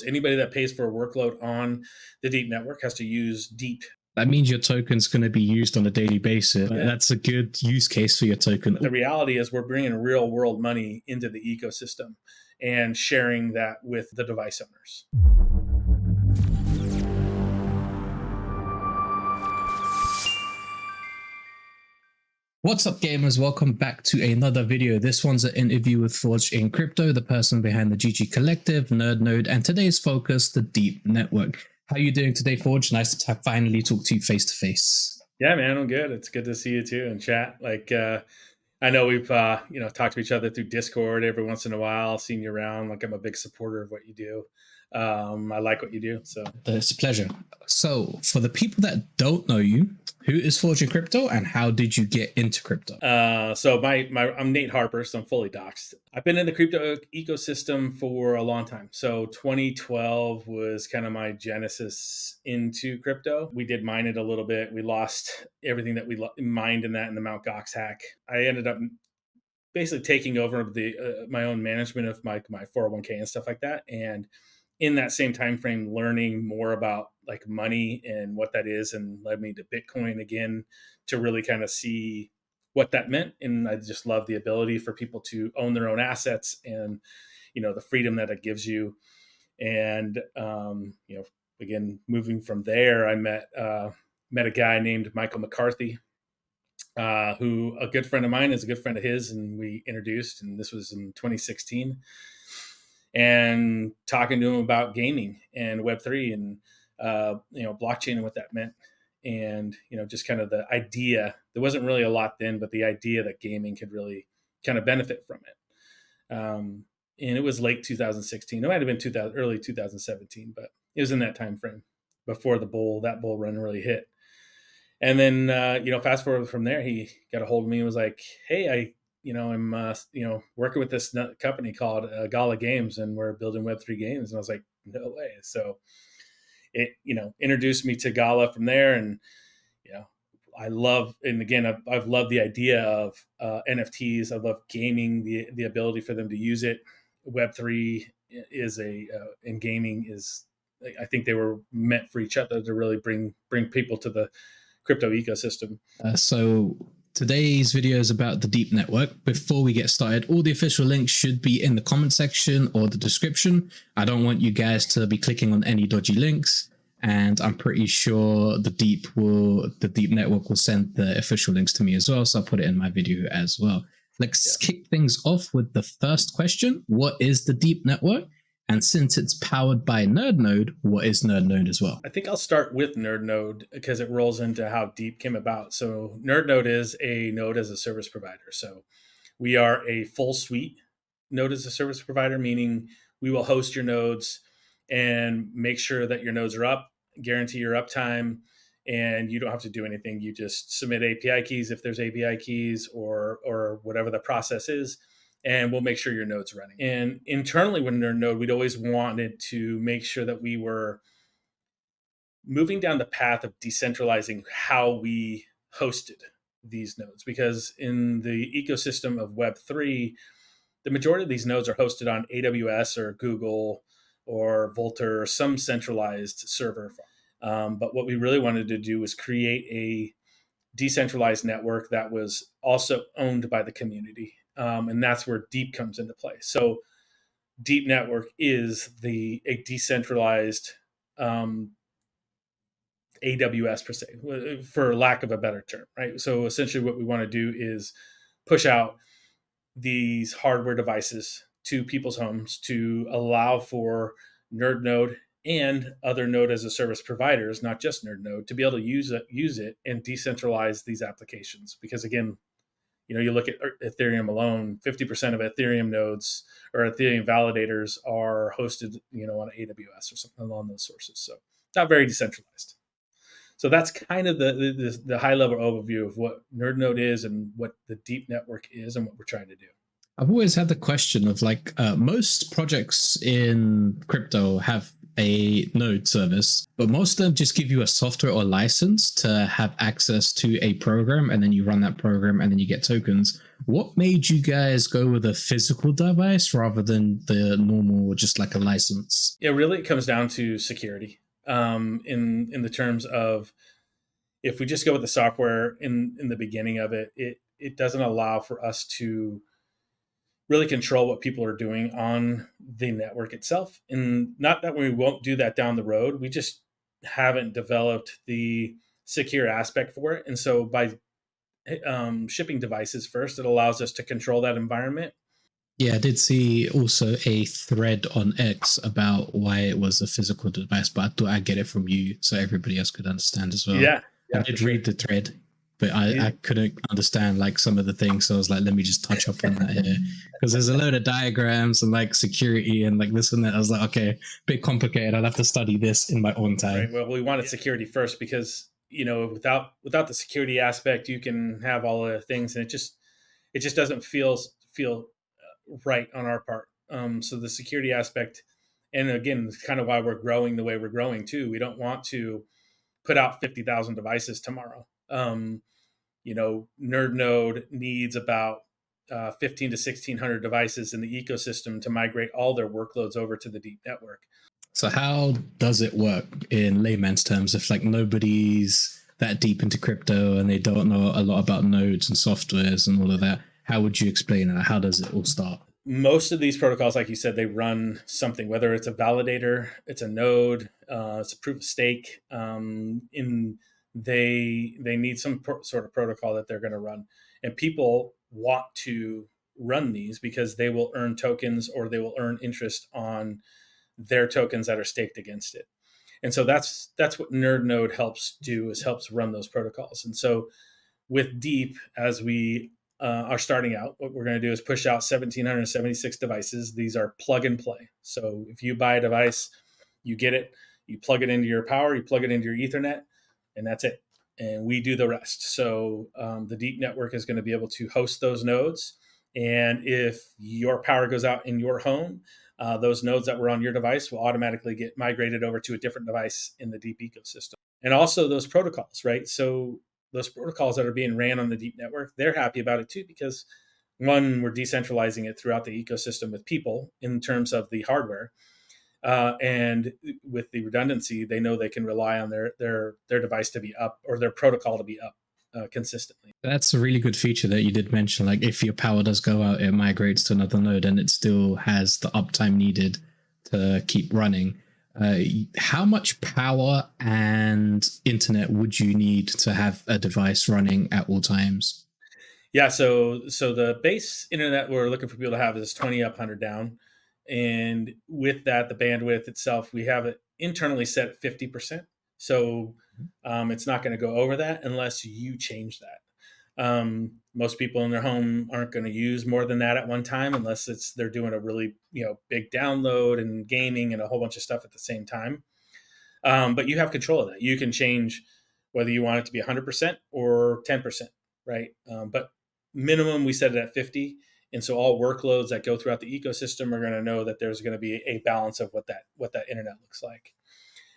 workloads. Anybody that pays for a workload on the DeEEP network has to use DeEEP. That means your token's going to be used on a daily basis. Yeah. That's a good use case for your token. But the reality is we're bringing real world money into the ecosystem and sharing that with the device owners. What's up, gamers? Welcome back to another video. This one's an interview with ForgedInCrypto, the person behind the GG Collective, NerdNode, and today's focus, the DeEEP Network. How are you doing today, Forge? Nice to finally talk to you face to face. Yeah, man, I'm good. It's good to see you too and chat. I know we've talked to each other through Discord every once in a while, seen you around. Like, I'm a big supporter of what you do. I like what you do. So it's a pleasure. So for the people that don't know you, who is ForgedInCrypto and how did you get into crypto? I'm Nate Harper, so I'm fully doxxed. I've been in the crypto ecosystem for a long time. So 2012 was kind of my genesis into crypto. We did mine it a little bit. We lost everything that we mined in the Mt. Gox hack. I ended up basically taking over my own management of my 401k and stuff like that. And in that same time frame, learning more about like money and what that is, and led me to Bitcoin again to really kind of see what that meant. And I just love the ability for people to own their own assets and, the freedom that it gives you. And, again, moving from there, I met a guy named Michael McCarthy, who a good friend of mine is a good friend of his. And we introduced, and this was in 2016. And talking to him about gaming and Web3 and, blockchain and what that meant. And, just kind of the idea, there wasn't really a lot then, but the idea that gaming could really kind of benefit from it. And it was late 2016. It might've been early 2017, but it was in that time frame before that bull run really hit. And then, fast forward from there, he got a hold of me and was like, hey, I'm, working with this company called Gala Games, and we're building Web3 games. And I was like, no way. So it, introduced me to Gala from there. And, I've loved the idea of NFTs. I love gaming, the ability for them to use it. Web3 is and gaming is, I think they were meant for each other to really bring people to the crypto ecosystem. So today's video is about the DeEEP Network. Before we get started, all the official links should be in the comment section or the description. I don't want you guys to be clicking on any dodgy links, and I'm pretty sure the DeEEP Network will send the official links to me as well, so I'll put it in my video as well. Let's kick things off with the first question. What is the DeEEP Network? And since it's powered by NerdNode, what is NerdNode as well? I think I'll start with NerdNode because it rolls into how DeEEP came about. So NerdNode is a node as a service provider. So we are a full suite node as a service provider, meaning we will host your nodes and make sure that your nodes are up, guarantee your uptime, and you don't have to do anything. You just submit API keys if there's API keys or whatever the process is, and we'll make sure your node's running. And internally with NerdNode, we'd always wanted to make sure that we were moving down the path of decentralizing how we hosted these nodes, because in the ecosystem of Web3, the majority of these nodes are hosted on AWS or Google or Volta or some centralized server. But what we really wanted to do was create a decentralized network that was also owned by the community. And that's where DeEEP comes into play. So DeEEP Network is a decentralized AWS per se, for lack of a better term, right? So essentially what we want to do is push out these hardware devices to people's homes to allow for NerdNode and other node as a service providers, not just NerdNode, to be able to use it and decentralize these applications. Because again, you look at Ethereum alone, 50% of Ethereum nodes or Ethereum validators are hosted, on AWS or something along those sources. So not very decentralized. So that's kind of the high level overview of what NerdNode is and what the DeEEP Network is and what we're trying to do. I've always had the question of most projects in crypto have a node service, but most of them just give you a software or license to have access to a program, and then you run that program and then you get tokens. What made you guys go with a physical device rather than the normal, just like a license? Yeah, really, it comes down to security. In the terms of, if we just go with the software in the beginning of it, it doesn't allow for us to really control what people are doing on the network itself. And not that we won't do that down the road, we just haven't developed the secure aspect for it. And so by shipping devices first, it allows us to control that environment. Yeah, I did see also a thread on X about why it was a physical device, but I thought I'd get it from you so everybody else could understand as well. Yeah, I yeah, did for read sure. the thread, but I couldn't understand like some of the things. So I was like, let me just touch up on that here. Because there's a load of diagrams and like security and like this and that. I was like, okay, bit complicated. I'll have to study this in my own time. Right. Well, we wanted security first because, without the security aspect, you can have all the things, and it just doesn't feel right on our part. So the security aspect, and again, it's kind of why we're growing the way we're growing too. We don't want to put out 50,000 devices tomorrow. NerdNode needs about 15 to 1600 devices in the ecosystem to migrate all their workloads over to the DeEEP network. So how does it work in layman's terms if like nobody's that deep into crypto and they don't know a lot about nodes and softwares and all of that? How would you explain it? How does it all start? Most of these protocols, like you said, they run something, whether it's a validator, it's a node, it's a proof of stake. They need some sort of protocol that they're going to run, and people want to run these because they will earn tokens or they will earn interest on their tokens that are staked against it. And so that's what NerdNode helps do, is helps run those protocols. And so with DeEEP, as we are starting out, what we're going to do is push out 1,776 devices. These are plug and play. So if you buy a device, you get it, you plug it into your power, you plug it into your Ethernet, and that's it. And we do the rest. So the DeEEP network is going to be able to host those nodes. And if your power goes out in your home, those nodes that were on your device will automatically get migrated over to a different device in the DeEEP ecosystem. And also those protocols, right? So those protocols that are being ran on the DeEEP network, they're happy about it too, because one, we're decentralizing it throughout the ecosystem with people in terms of the hardware. And with the redundancy, they know they can rely on their device to be up, or their protocol to be up consistently. That's a really good feature that you did mention. Like if your power does go out, it migrates to another node and it still has the uptime needed to keep running. How much power and internet would you need to have a device running at all times? Yeah, so the base internet we're looking for people to have is 20 up, 100 down. And with that, the bandwidth itself, we have it internally set at 50%. So it's not going to go over that unless you change that. Most people in their home aren't going to use more than that at one time, unless they're doing a really big download and gaming and a whole bunch of stuff at the same time. But you have control of that. You can change whether you want it to be 100% or 10%, right? But minimum, we set it at 50. And so all workloads that go throughout the ecosystem are going to know that there's going to be a balance of what that internet looks like.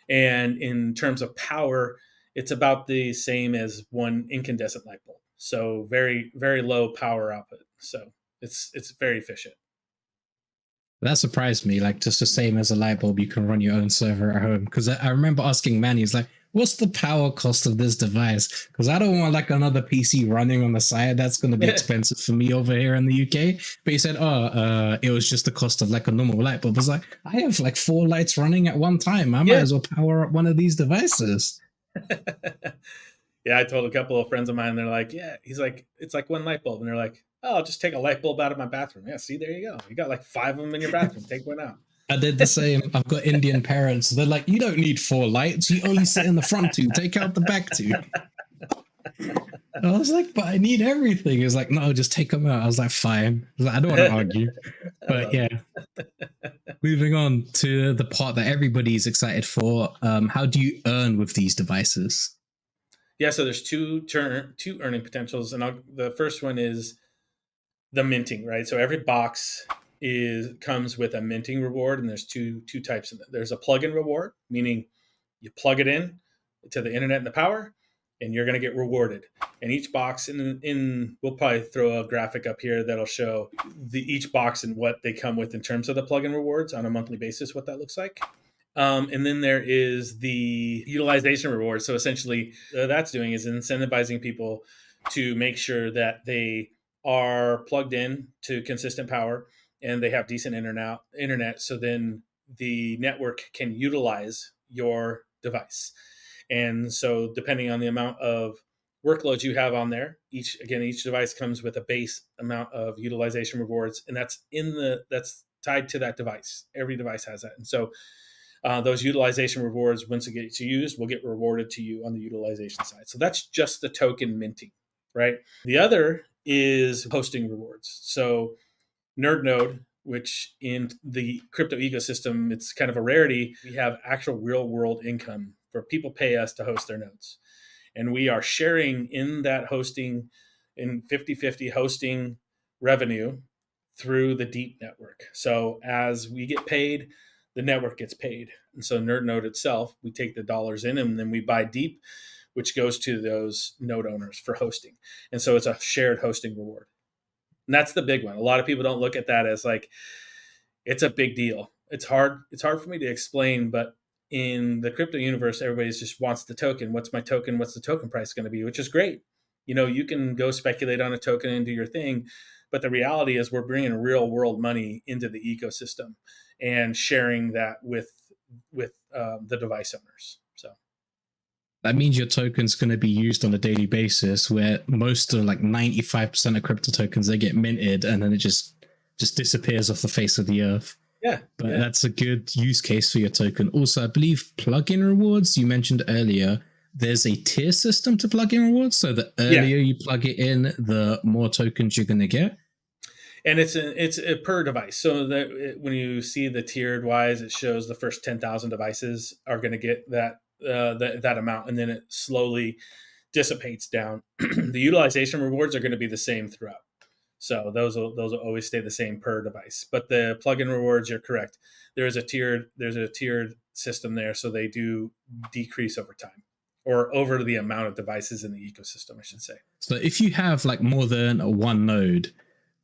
And in terms of power, it's about the same as one incandescent light bulb. So very, very low power output. So it's very efficient. That surprised me. Like just the same as a light bulb, you can run your own server at home. Because I remember asking Manny, he's like, what's the power cost of this device? Because I don't want like another PC running on the side. That's going to be expensive for me over here in the UK. But he said, it was just the cost of like a normal light bulb. I was like, I have like 4 lights running at one time. I might as well power up one of these devices. Yeah, I told a couple of friends of mine, they're like, yeah, he's like, it's like one light bulb. And they're like, oh, I'll just take a light bulb out of my bathroom. Yeah, see, there you go. You got like 5 of them in your bathroom. Take one out. I did the same. I've got Indian parents. They're like, you don't need 4 lights. You only sit in the front 2. Take out the back 2. I was like, but I need everything. He was like, no, just take them out. I was like, fine. I, was like, I don't want to argue. But yeah. Moving on to the part that everybody's excited for. How do you earn with these devices? Yeah, so there's two earning potentials. And the first one is the minting, right? So every box comes with a minting reward, and there's two types of it. There's a plug-in reward, meaning you plug it in to the internet and the power, and you're going to get rewarded. And each box in we'll probably throw a graphic up here that'll show each box and what they come with in terms of the plug-in rewards on a monthly basis, what that looks like. And then there is the utilization reward. So essentially, that's doing is incentivizing people to make sure that they are plugged in to consistent power and they have decent internet. So then the network can utilize your device. And so depending on the amount of workloads you have on there, each device comes with a base amount of utilization rewards, and that's tied to that device. Every device has that. And so those utilization rewards, once it gets used, will get rewarded to you on the utilization side. So that's just the token minting, right? The other is hosting rewards. So NerdNode, which in the crypto ecosystem, it's kind of a rarity. We have actual real world income for people pay us to host their nodes. And we are sharing in that hosting, in 50-50 hosting revenue through the DeEEP network. So as we get paid, the network gets paid. And so NerdNode itself, we take the dollars in and then we buy DeEEP, which goes to those node owners for hosting. And so it's a shared hosting reward. And that's the big one. A lot of people don't look at that as like, it's a big deal. It's hard for me to explain, but in the crypto universe, everybody just wants the token. What's my token? What's the token price going to be? Which is great. You can go speculate on a token and do your thing. But the reality is we're bringing real world money into the ecosystem and sharing that with the device owners. So that means your token's going to be used on a daily basis, where most of 95% of crypto tokens, they get minted and then it just disappears off the face of the earth. Yeah. But that's a good use case for your token. Also, I believe plugin rewards, you mentioned earlier, there's a tier system to plugin rewards. So the earlier you plug it in, the more tokens you're going to get. And it's a per device. So that when you see the tiered wise, it shows the first 10,000 devices are going to get that amount, and then it slowly dissipates down. The utilization rewards are going to be the same throughout. So those will always stay the same per device. But the plugin rewards, you're correct. There's a tiered system there, so they do decrease over time, or over the amount of devices in the ecosystem, I should say. So if you have more than one node,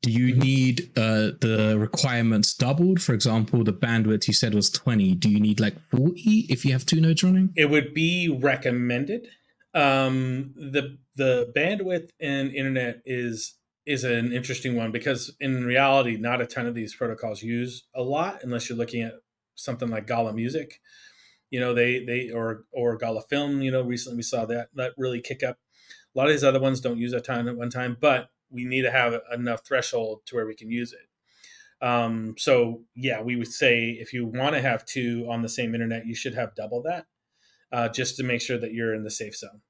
do you need the requirements doubled? For example, the bandwidth you said was 20. Do you need 40 if you have two nodes running? It would be recommended. The bandwidth and internet is an interesting one, because in reality, not a ton of these protocols use a lot unless you're looking at something like Gala Music. They or Gala Film. Recently we saw that really kick up. A lot of these other ones don't use a ton at one time, but we need to have enough threshold to where we can use it. So yeah, we would say if you want to have two on the same internet, you should have double that, just to make sure that you're in the safe zone.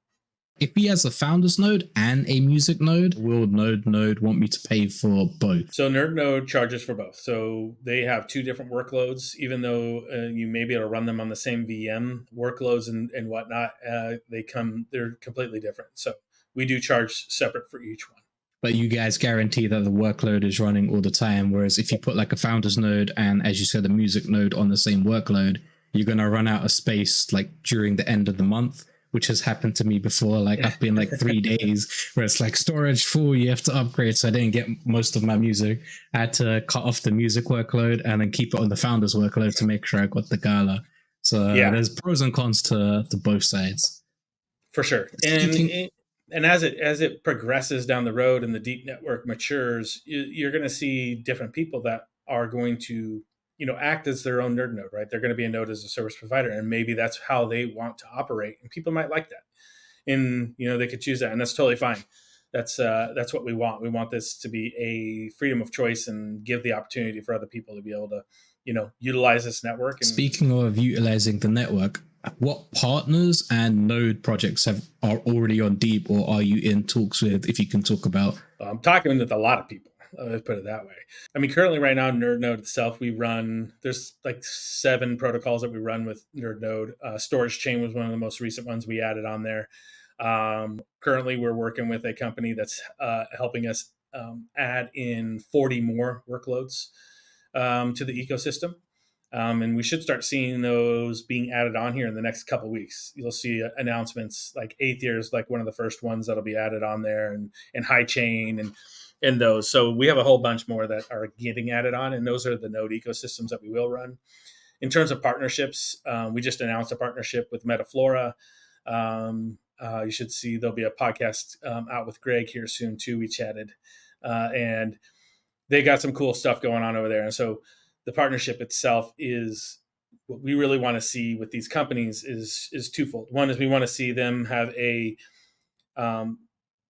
If he has a founders node and a music node, will NerdNode want me to pay for both? So NerdNode charges for both. So they have two different workloads, even though you may be able to run them on the same VM workloads and whatnot. They're completely different. So we do charge separate for each one. But you guys guarantee that the workload is running all the time. Whereas if you put a founders node and, as you said, a music node on the same workload, you're going to run out of space during the end of the month, which has happened to me before. I've been 3 days where it's storage full, you have to upgrade. So I didn't get most of my music. I had to cut off the music workload and then keep it on the founders workload to make sure I got the Gala. So there's pros and cons to both sides. For sure. And as it progresses down the road and the DeEEP network matures, you're going to see different people that are going to, act as their own nerd node, right? They're going to be a node as a service provider, and maybe that's how they want to operate, and people might like that, and they could choose that, and that's totally fine. That's what we want. We want this to be a freedom of choice and give the opportunity for other people to be able to, utilize this network. And speaking of utilizing the network, what partners and node projects are already on DeEEP, or are you in talks with, if you can talk about? I'm talking with a lot of people. Let's put it that way. I mean, currently right now, NerdNode itself, there's 7 protocols that we run with NerdNode. Storage Chain was one of the most recent ones we added on there. Currently, we're working with a company that's helping us add in 40 more workloads to the ecosystem. And we should start seeing those being added on here in the next couple of weeks. You'll see announcements like Aether is like one of the first ones that'll be added on there, and High Chain and those. So we have a whole bunch more that are getting added on, and those are the node ecosystems that we will run. In terms of partnerships, we just announced a partnership with Metaflora. You should see there'll be a podcast out with Greg here soon too. We chatted, and they got some cool stuff going on over there. And so the partnership itself is what we really want to see with these companies is twofold. One is we want to see them have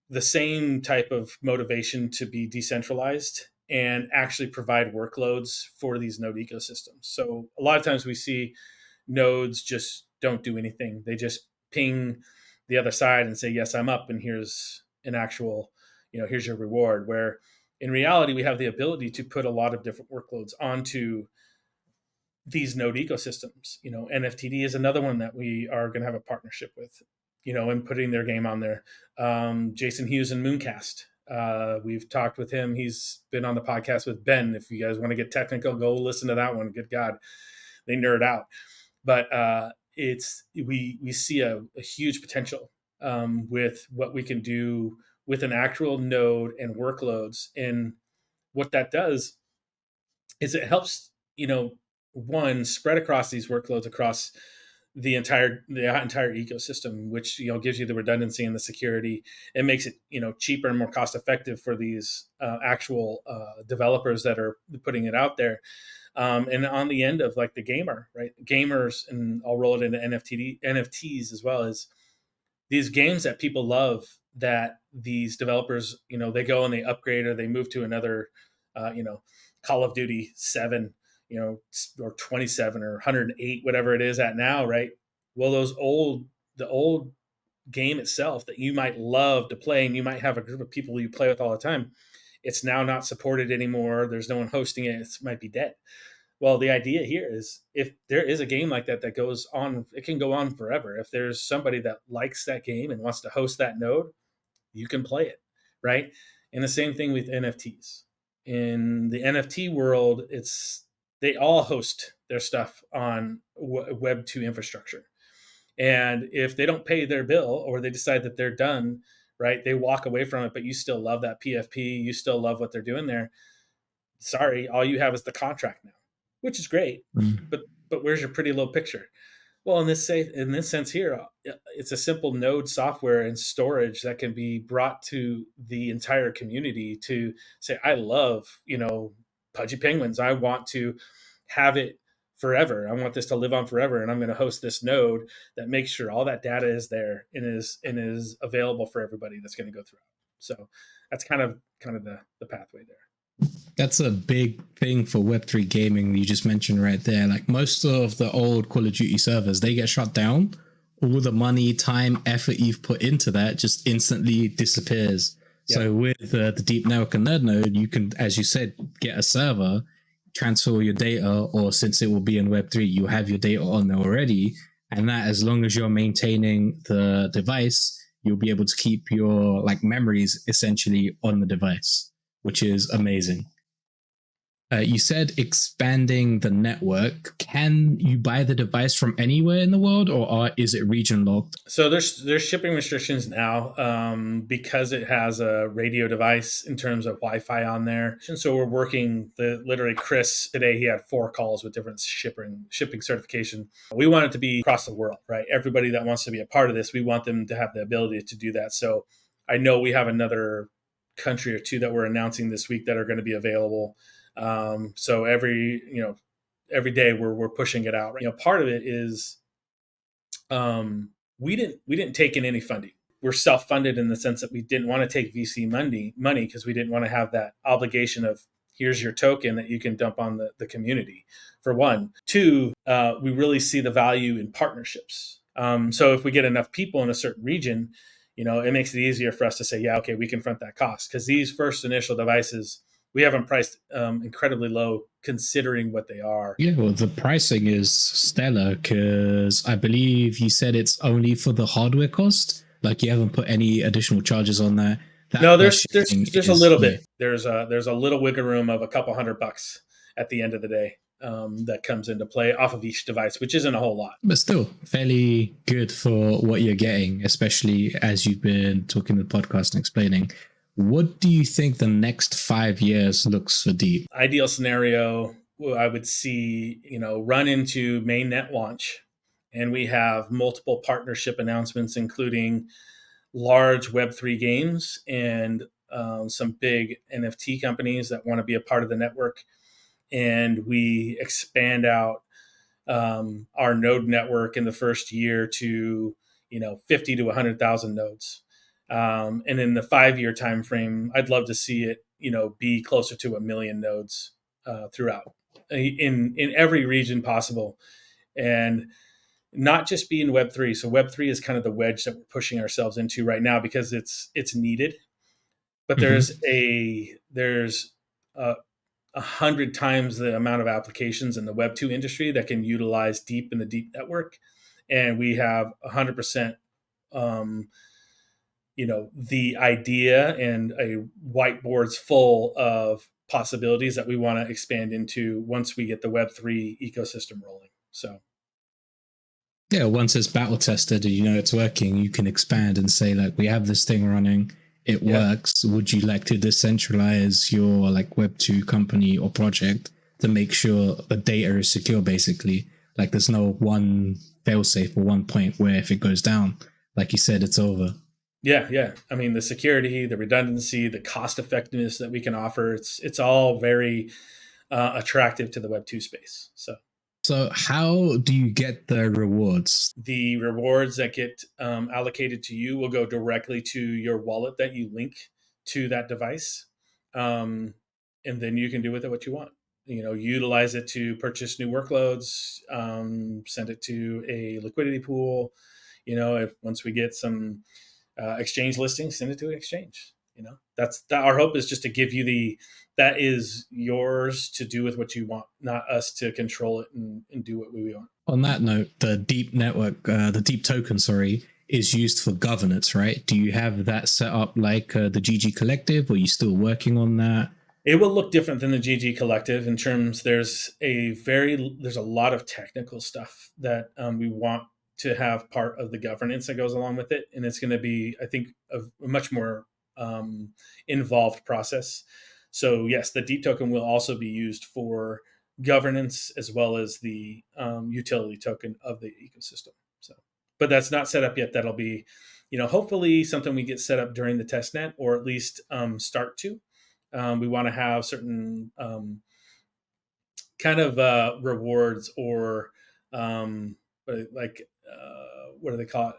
the same type of motivation to be decentralized and actually provide workloads for these node ecosystems. So a lot of times we see nodes just don't do anything. They just ping the other side and say, yes, I'm up, and here's an actual, here's your reward. Where in reality, we have the ability to put a lot of different workloads onto these node ecosystems. NFTD is another one that we are going to have a partnership with, and putting their game on there. Jason Hughes and Mooncast. We've talked with him. He's been on the podcast with Ben. If you guys want to get technical, go listen to that one. Good God, they nerd out. But we see a huge potential with what we can do with an actual node and workloads. And what that does is it helps, one, spread across these workloads across the entire ecosystem, which gives you the redundancy and the security. It makes it cheaper and more cost effective for these actual developers that are putting it out there. And on the end of like the gamer, right? Gamers, and I'll roll it into NFTs as well, as these games that people love, that these developers, they go and they upgrade or they move to another, Call of Duty 7, or 27 or 108, whatever it is at now, right? Well, the old game itself that you might love to play, and you might have a group of people you play with all the time, it's now not supported anymore. There's no one hosting it. It might be dead. Well, the idea here is if there is a game like that goes on, it can go on forever. If there's somebody that likes that game and wants to host that node, you can play it, right? And the same thing with NFTs. In the NFT world, they all host their stuff on Web 2 infrastructure. And if they don't pay their bill, or they decide that they're done, right, they walk away from it, but you still love that PFP, you still love what they're doing there. Sorry, all you have is the contract now, which is great. But where's your pretty little picture? Well, in this sense here, it's a simple node software and storage that can be brought to the entire community to say, I love, Pudgy Penguins. I want to have it forever. I want this to live on forever. And I'm going to host this node that makes sure all that data is there and is available for everybody that's going to go through. So that's kind of the pathway there. That's a big thing for Web3 gaming you just mentioned right there. Like most of the old Call of Duty servers, they get shut down. All the money, time, effort you've put into that just instantly disappears. Yep. So with the DeEEP Network and NerdNode, you can, as you said, get a server, transfer your data, or since it will be in Web3, you have your data on there already. And that, as long as you're maintaining the device, you'll be able to keep your memories essentially on the device, which is amazing. You said expanding the network. Can you buy the device from anywhere in the world, or is it region locked? So there's shipping restrictions now because it has a radio device in terms of Wi-Fi on there. And so we're working, literally Chris today, he had 4 calls with different shipping certification. We want it to be across the world, right? Everybody that wants to be a part of this, we want them to have the ability to do that. So I know we have another country or 2 that we're announcing this week that are going to be available. So every day we're pushing it out. Part of it is we didn't take in any funding. We're self-funded in the sense that we didn't want to take VC money because we didn't want to have that obligation of here's your token that you can dump on the community, for one. 2, we really see the value in partnerships. So if we get enough people in a certain region, it makes it easier for us to say, yeah, okay, we can front that cost, because these first initial devices, we have them priced incredibly low considering what they are. Yeah, well, the pricing is stellar because I believe you said it's only for the hardware cost. Like you haven't put any additional charges on that. No, there's a little bit. There's a little wiggle room of a couple $100 at the end of the day that comes into play off of each device, which isn't a whole lot. But still, fairly good for what you're getting, especially as you've been talking in the podcast and explaining. What do you think the next 5 years looks for DeEEP? Ideal scenario, I would see, run into mainnet launch, and we have multiple partnership announcements, including large Web3 games and some big NFT companies that want to be a part of the network. And we expand out our node network in the first year to 50 to 100,000 nodes. And in the 5-year time frame, I'd love to see it be closer to 1 million nodes throughout in every region possible, and not just be in Web3. So Web3 is kind of the wedge that we're pushing ourselves into right now because it's needed, but there's 100 times the amount of applications in the Web2 industry that can utilize DeEEP in the DeEEP network. And we have 100%, the idea and a whiteboards full of possibilities that we want to expand into once we get the Web3 ecosystem rolling. So, yeah, once it's battle tested and it's working, you can expand and say, like, we have this thing running. It works. Would you like to decentralize your Web2 company or project to make sure the data is secure, basically? Like there's no one failsafe or one point where if it goes down, like you said, it's over. Yeah. I mean, the security, the redundancy, the cost effectiveness that we can offer, it's all very attractive to the Web2 space. So how do you get the rewards? The rewards that get allocated to you will go directly to your wallet that you link to that device. And then you can do with it what you want. Utilize it to purchase new workloads, send it to a liquidity pool. Once we get some exchange listings, send it to an exchange. That's our hope is just to give you that is yours to do with what you want, not us to control it and do what we want. On that note, the DeEEP network, the DeEEP token, is used for governance, right? Do you have that set up like the GG Collective, or are you still working on that? It will look different than the GG Collective in terms there's a lot of technical stuff that we want to have part of the governance that goes along with it. And it's going to be, I think, a much more involved process. So yes, the DeEEP token will also be used for governance as well as the utility token of the ecosystem. So, but that's not set up yet. That'll be, hopefully something we get set up during the test net, or at least start to. We want to have certain kind of rewards or what do they call it?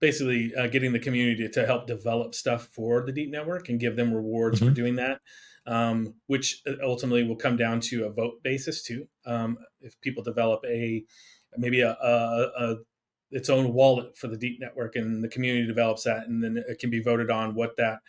Basically getting the community to help develop stuff for the DeEEP network and give them rewards for doing that, which ultimately will come down to a vote basis too. If people develop maybe its own wallet for the DeEEP network and the community develops that, and then it can be voted on what that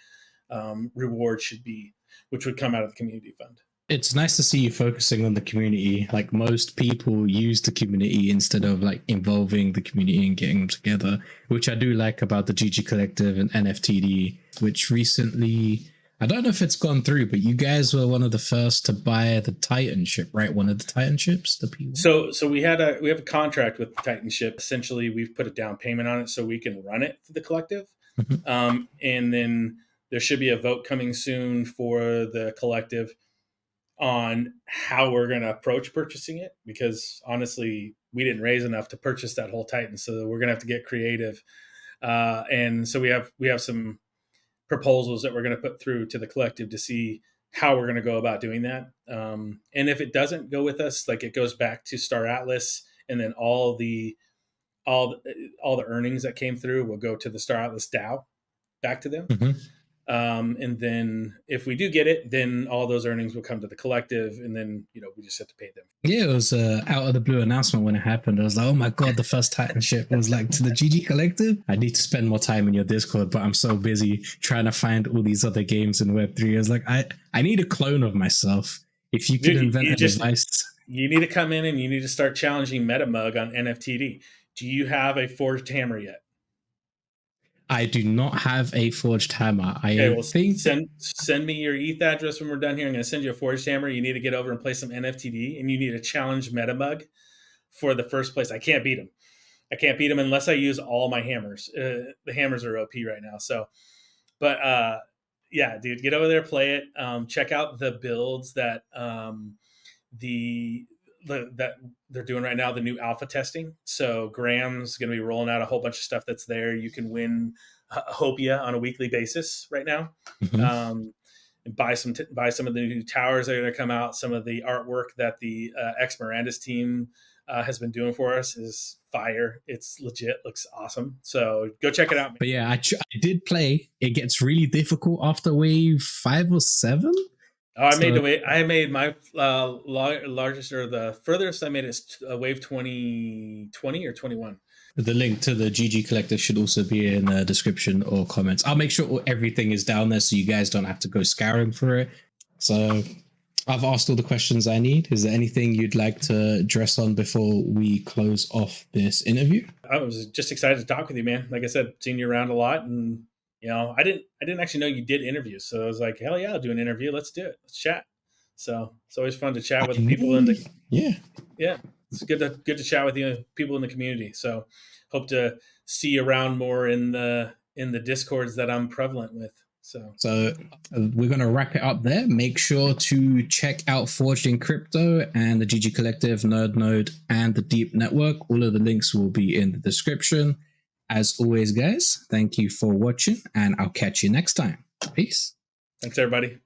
reward should be, which would come out of the community fund. It's nice to see you focusing on the community. Like most people use the community instead of involving the community and getting them together, which I do like about the GG Collective and NFTD, which recently, I don't know if it's gone through, but you guys were one of the first to buy the Titan ship, right? One of the Titan ships, the P1. So we have a contract with the Titan ship. Essentially, we've put a down payment on it so we can run it to the collective. And then there should be a vote coming soon for the collective on how we're going to approach purchasing it, because honestly, we didn't raise enough to purchase that whole Titan. So we're going to have to get creative. And so we have some proposals that we're going to put through to the collective to see how we're going to go about doing that. And if it doesn't go with us, it goes back to Star Atlas, and then all the earnings that came through will go to the Star Atlas DAO back to them. And then if we do get it, then all those earnings will come to the collective, and then we just have to pay them. Yeah, it was out of the blue announcement when it happened. I was like, oh my god, the first Titan ship was to the GG Collective. I need to spend more time in your Discord, but I'm so busy trying to find all these other games in Web3. I was like, I need a clone of myself. If you could invent a device, you need to come in and you need to start challenging MetaMug on NFTD. Do you have a forged hammer yet? I do not have a forged hammer. Okay, well, think send me your ETH address when we're done here. I'm going to send you a forged hammer. You need to get over and play some NFTD, and you need to challenge MetaMug for the first place. I can't beat him. I can't beat him unless I use all my hammers. The hammers are OP right now. So, but yeah, dude, get over there, play it. Check out the builds that that they're doing right now, the new alpha testing. So Graham's going to be rolling out a whole bunch of stuff that's there. You can win Hopia on a weekly basis right now. And buy some of the new towers that are going to come out. Some of the artwork that the Ex Miranda's team has been doing for us is fire. It's legit, looks awesome. So go check it out, man. But yeah, I did play. It gets really difficult after wave 5 or 7. Oh, I made my largest, or the furthest I made is wave 20 or 21. The link to the GG Collective should also be in the description or comments. I'll make sure everything is down there so you guys don't have to go scouring for it. So I've asked all the questions I need. Is there anything you'd like to address on before we close off this interview? I was just excited to talk with you, man. Like I said, seen you around a lot, and I didn't actually know you did interviews. So I was like, hell yeah, I'll do an interview. Let's do it. Let's chat. So it's always fun to chat with people in the yeah. It's good to chat with people in the community. So hope to see you around more in the discords that I'm prevalent with. So we're going to wrap it up there. Make sure to check out Forged in Crypto and the GG Collective, NerdNode, and the DeEEP Network. All of the links will be in the description. As always, guys, thank you for watching, and I'll catch you next time. Peace. Thanks, everybody.